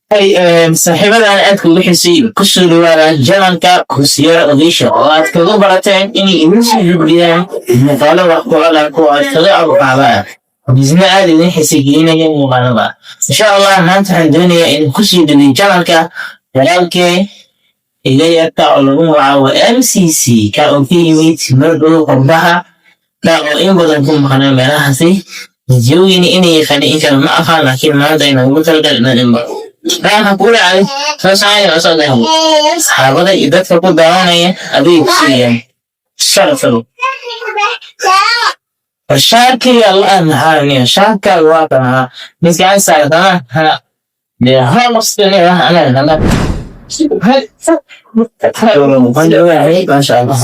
saaxiibada aan aadka uga xisay kusoo dhawaada jalanka kursiya odaysha oo aad kaga barateen inay idin soo gudbiyaan muuqaalo wax ku ola kuwa aad kaga abuqaabaan misna aad idin xisigeenaya muuqaalada insha allah maanta waxaan doonayaa in kusoo dhaweey jalanka walaalkee iga yarta oo lagu magacaabo MCC ka oo ka yimid mardhow qurbaha ka oo in badan ku maqnaa meelahaasi joogin inay yaqaan in kale ma aqaan laakiin maanta inaan ugu talagalna inba waxaan ku dhacay soo saxaabada iyo dadka ku daawanaya adeeg siiyaan sharafado shaarkii allah maxaaniya shaarka waa kana miskaan saartana de halostene ana ana ما شاء الله